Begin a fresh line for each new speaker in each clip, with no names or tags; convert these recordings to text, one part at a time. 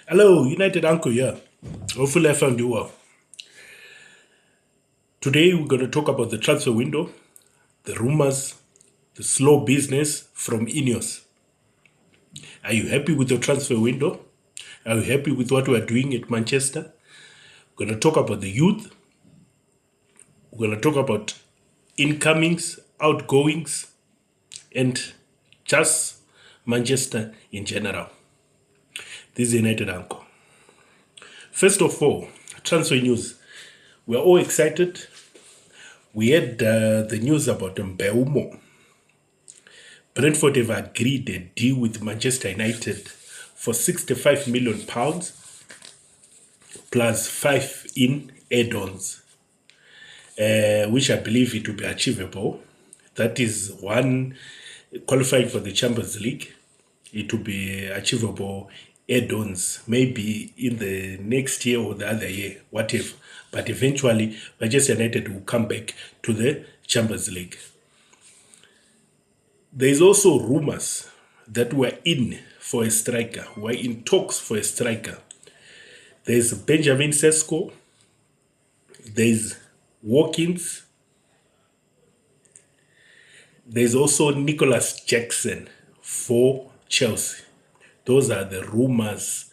Hello, United Uncle here. Hopefully I found you well. Today we're going to talk about the transfer window, the rumors, the slow business from INEOS. Are you happy with your transfer window? Are you happy with what we're doing at Manchester? We're going to talk about the youth. We're going to talk about incomings, outgoings, and just Manchester in general. This is United Uncle. First of all, transfer news. We're all excited. We had the news about MBEUMO. Brentford have agreed a deal with Manchester United for £65 million plus 5 in add-ons, which I believe it will be achievable. That is one, qualifying for the Champions League. It will be achievable add-ons, maybe in the next year or the other year, whatever. But eventually, Manchester United will come back to the Champions League. There is also rumors that we're in for a striker. We're in talks for a striker. There's Benjamin SESKO. There's Watkins. There's also Nicholas Jackson for Chelsea. Those are the rumors,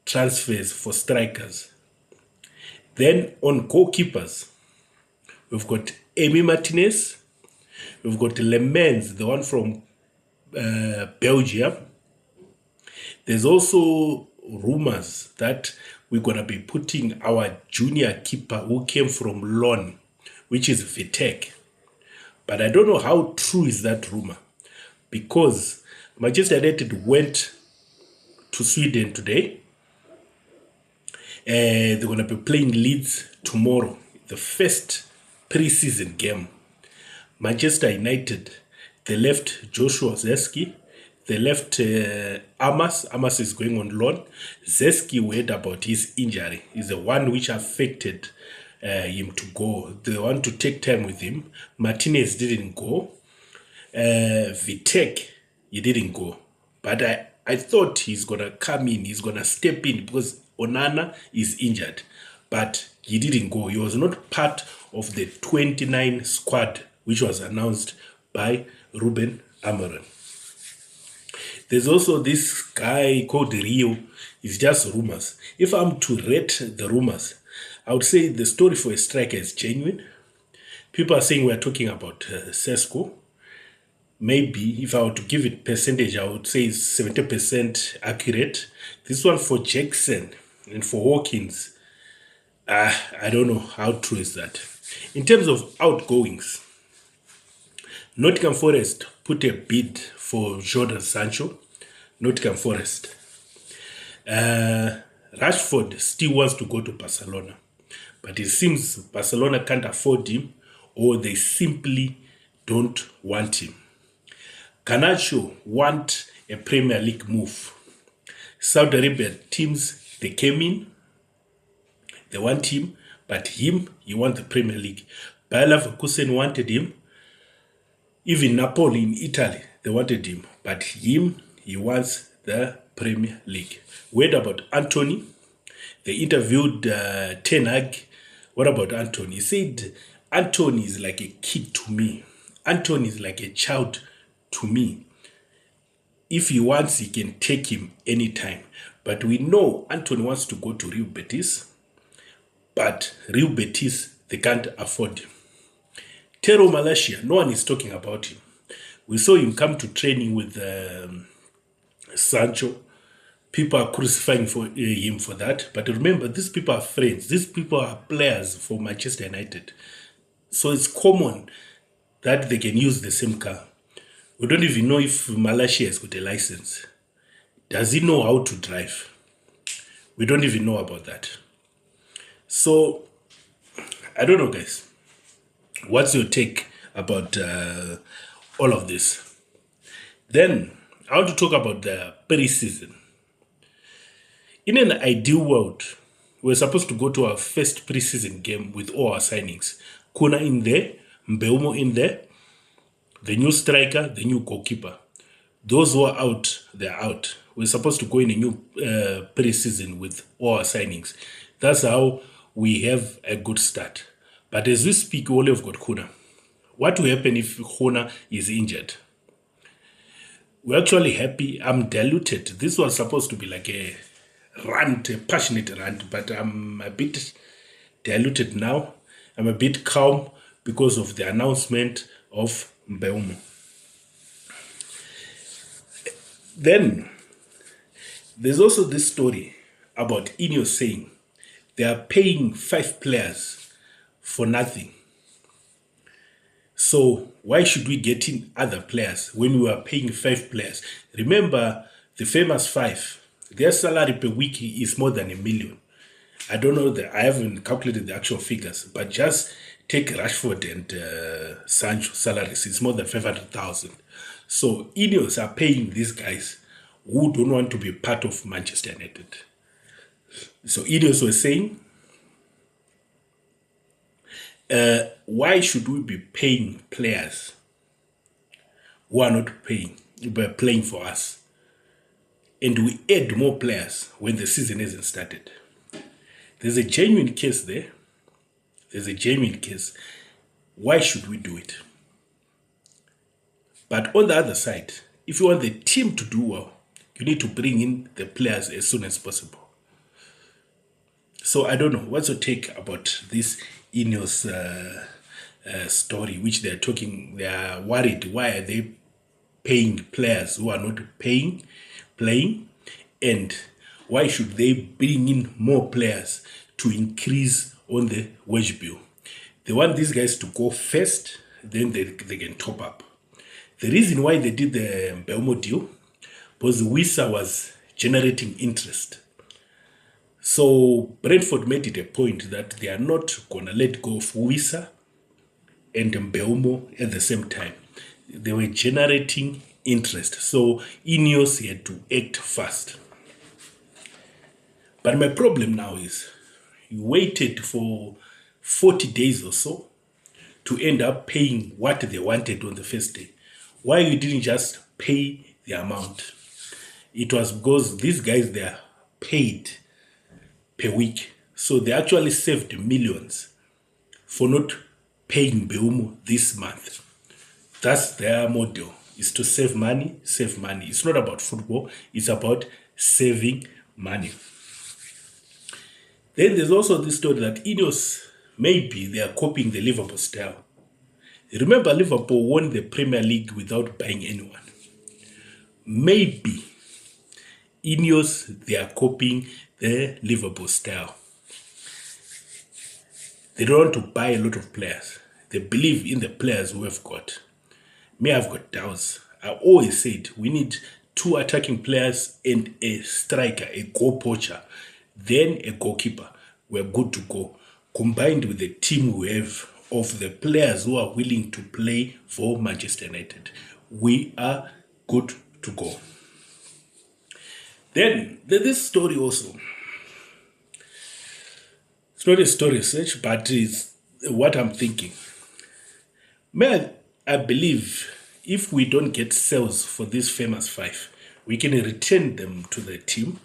transfers for strikers. Then on goalkeepers, we've got Emi Martinez. We've got Le Mans, the one from Belgium. There's also rumors that we're going to be putting our junior keeper who came from loan, which is VITEK. But I don't know how true is that rumor, because Manchester United went to Sweden today. They're going to be playing Leeds tomorrow, the first preseason game. Manchester United, they left Joshua Zirkzee. They left Amos. Amos is going on loan. Zirkzee, we heard about his injury. Is the one which affected him to go. They want to take time with him. Martinez didn't go. VITEK, he didn't go. But I thought he's going to come in. He's going to step in because Onana is injured. But he didn't go. He was not part of the 29 squad which was announced by Ruben Amorim. There's also this guy called Rio. It's just rumors. If I'm to rate the rumors, I would say the story for a striker is genuine. People are saying we're talking about SESKO. Maybe if I were to give it percentage, I would say it's 70% accurate. This one for Jackson and for Watkins, I don't know how true is that. In terms of outgoings, Nottingham Forest put a bid for Jordan Sancho. Nottingham Forest. Rashford still wants to go to Barcelona, but it seems Barcelona can't afford him, or they simply don't want him. Garnacho want a Premier League move. Saudi Arabia teams, they came in, they want him, but he wants the Premier League. Bayer Leverkusen wanted him. Even Napoli in Italy, they wanted him, but he wants the Premier League. What about Anthony? They interviewed Ten Hag. What about Anthony? He said, Anthony is like a kid to me. Anthony is like a child to me. If he wants, he can take him anytime. But we know Anthony wants to go to Real Betis, but Real Betis, they can't afford him. Tero Malaysia, no one is talking about him. We saw him come to training with Sancho. People are crucifying him for that. But remember, these people are friends. These people are players for Manchester United. So it's common that they can use the same car. We don't even know if Malaysia has got a license. Does he know how to drive? We don't even know about that. So, I don't know, guys. What's your take about all of this? Then, I want to talk about the preseason. In an ideal world, we're supposed to go to our first preseason game with all our signings. Kuna in there, MBEUMO in there, the new striker, the new goalkeeper. Those who are out, they're out. we're supposed to go in a new pre-season with all our signings. That's how we have a good start. But as we speak, we only have got Khuna. What will happen if Khuna is injured? We're actually happy. I'm diluted. This was supposed to be like a rant, a passionate rant, but I'm a bit diluted now. I'm a bit calm because of the announcement of MBEUMO. Then, there's also this story about INEOS saying they are paying 5 players for nothing. So why should we get in other players when we are paying 5 players? Remember the famous 5. Their salary per week is more than $1 million. I don't know I haven't calculated the actual figures, but just take Rashford and Sancho salaries. It's more than 500,000. So INEOS are paying these guys who don't want to be part of Manchester United. So INEOS was saying, why should we be paying players who are not playing for us? And we add more players when the season hasn't started. There's a genuine case there. There's a genuine case. Why should we do it? But on the other side, if you want the team to do well, you need to bring in the players as soon as possible. So I don't know. What's your take about this INEOS story, which they're talking? They are worried. Why are they paying players who are not playing? And why should they bring in more players to increase on the wage bill? They want these guys to go first, then they can top up. The reason why they did the MBEUMO deal was Wissa was generating interest. So Brentford made it a point that they are not going to let go of Wissa and MBEUMO at the same time. They were generating interest. So INEOS had to act fast. But my problem now is you waited for 40 days or so to end up paying what they wanted on the first day. Why you didn't just pay the amount? It was because these guys, they are paid per week. So they actually saved millions for not paying MBEUMO this month. That's their model, is to save money, save money. It's not about football, it's about saving money. Then there's also this story that INEOS, maybe they are copying the Liverpool style. Remember, Liverpool won the Premier League without buying anyone. Maybe INEOS, they are copying the Liverpool style. They don't want to buy a lot of players. They believe in the players we have got. Me, I've got doubts. I always said we need 2 attacking players and a striker, a goal poacher, then a goalkeeper. We're good to go. Combined with the team we have of the players who are willing to play for Manchester United, we are good to go. Then there's this story also. It's not a story as such, but it's what I'm thinking. Man, I believe if we don't get sales for these famous 5, we can return them to the team.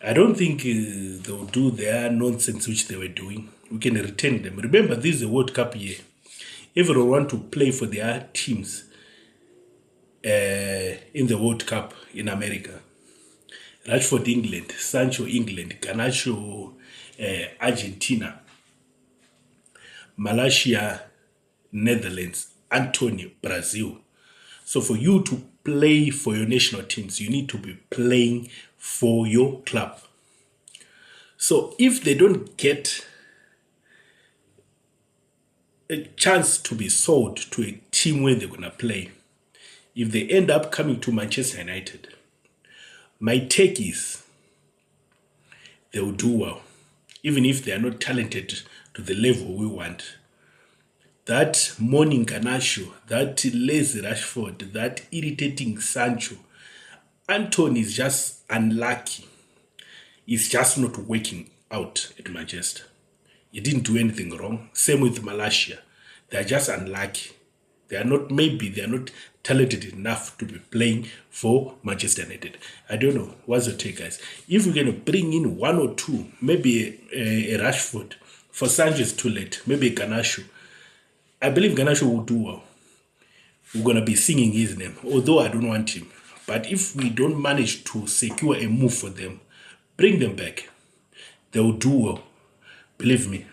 I don't think they'll do their nonsense which they were doing. We can return them. Remember, this is a World Cup year. Everyone want to play for their teams in the World Cup in America. Rashford, England. Sancho, England. Garnacho, Argentina. Malaysia, Netherlands. Antonio, Brazil. So for you to play for your national teams, you need to be playing for your club. So if they don't get a chance to be sold to a team where they're going to play, if they end up coming to Manchester United, my take is they will do well, even if they are not talented to the level we want. That morning Garnacho, that lazy Rashford, that irritating Sancho, Anthony is just unlucky. He's just not working out at Manchester. He didn't do anything wrong. Same with Malaysia. They're just unlucky. They are not, maybe they are not talented enough to be playing for Manchester United. I don't know. What's your take, guys? If we're going to bring in one or two, maybe a RASHFORD, for Sanchez too late, maybe a Garnacho. I believe Garnacho will do well. We're going to be singing his name, although I don't want him. But if we don't manage to secure a move for them, bring them back. They will do well. Believe me.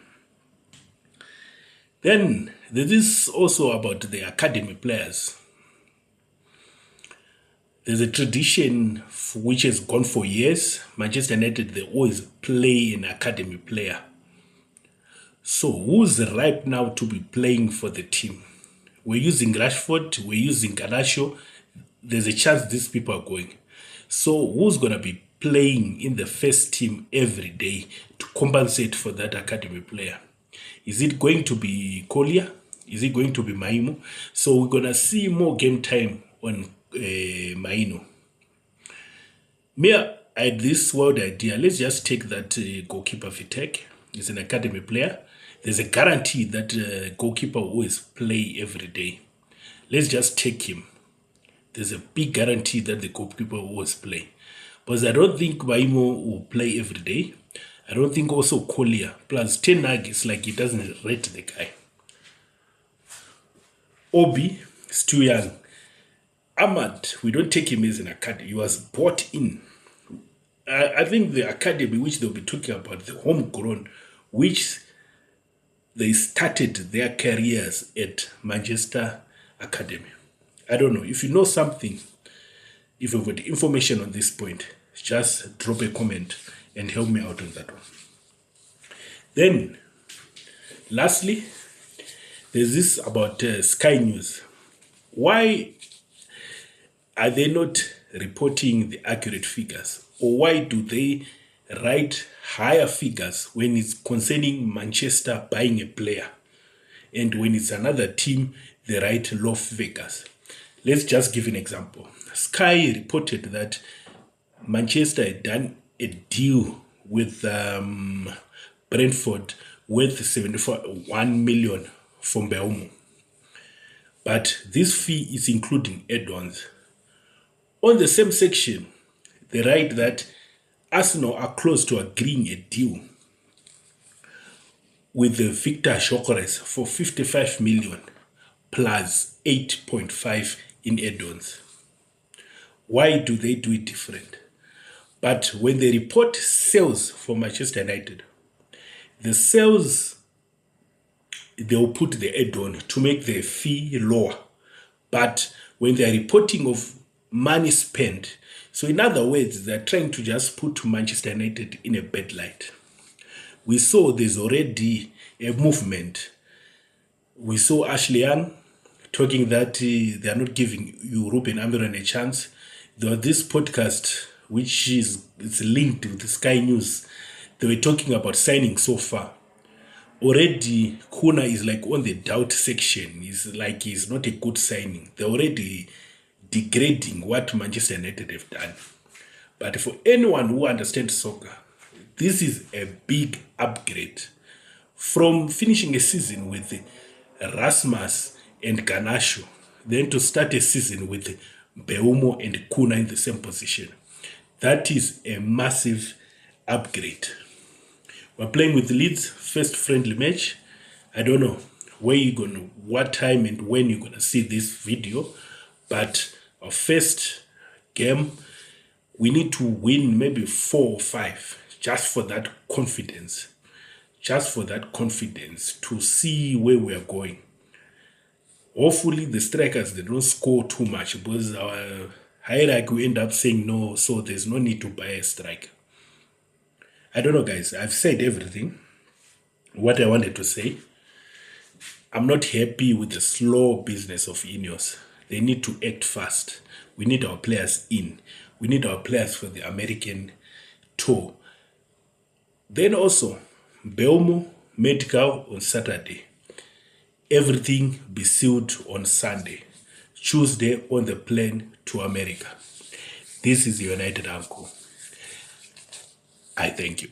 Then there is also about the academy players. There's a tradition which has gone for years. Manchester United, they always play an academy player. So who's ripe now to be playing for the team? We're using RASHFORD, we're using Garnacho. There's a chance these people are going. So who's going to be playing in the first team every day to compensate for that academy player? Is it going to be Collier? Is it going to be MBEUMO? So we're going to see more game time on MBEUMO. Me, I had this wild idea. Let's just take that goalkeeper VITEK. He's an academy player. There's a guarantee that goalkeeper will always play every day. Let's just take him. There's a big guarantee that the goalkeeper will always play. Because I don't think MBEUMO will play every day. I don't think also Collier. Plus, Ten Hag is like he doesn't rate the guy. Obi is too young. Ahmad, we don't take him as an academy. He was bought in. I think the academy, which they'll be talking about, the homegrown, which they started their careers at Manchester Academy. I don't know. If you know something, if you've got information on this point, just drop a comment and help me out on that one. Then, lastly, there's this about Sky News. Why are they not reporting the accurate figures? Or why do they write higher figures when it's concerning Manchester buying a player? And when it's another team, they write low figures. Let's just give an example. Sky reported that Manchester had done a deal with Brentford worth 71 million from MBEUMO. But this fee is including add-ons. On the same section, they write that Arsenal are close to agreeing a deal with the Victor Gyökeres for 55 million plus 8.5 in add-ons. Why do they do it different? But when they report sales for Manchester United, the sales, they'll put the add-on to make the fee lower. But when they're reporting of money spent, so in other words, they're trying to just put Manchester United in a bad light. We saw there's already a movement. We saw Ashley Young talking that they are not giving Europe and Amiron a chance. There was this podcast, which is linked with the Sky News. They were talking about signing so far. Already, Kuna is like on the doubt section. It's like he's not a good signing. They're already degrading what Manchester United have done. But for anyone who understands soccer, this is a big upgrade from finishing a season with Rasmus and Garnacho, then to start a season with MBEUMO and Kuna in the same position. That is a massive upgrade. We're playing with Leeds, first friendly match. I don't know where you're going to, what time and when you're going to see this video, but our first game, we need to win maybe 4 or 5, just for that confidence. Just for that confidence to see where we are going. Hopefully the strikers, they don't score too much, because our hierarchy will end up saying no, so there's no need to buy a striker. I don't know, guys. I've said everything, what I wanted to say. I'm not happy with the slow business of INEOS. They need to act fast. We need our players in. We need our players for the American tour. Then also, MBEUMO medical on Saturday. Everything be sealed on Sunday. Tuesday on the plane to America. This is the United Uncle. I thank you.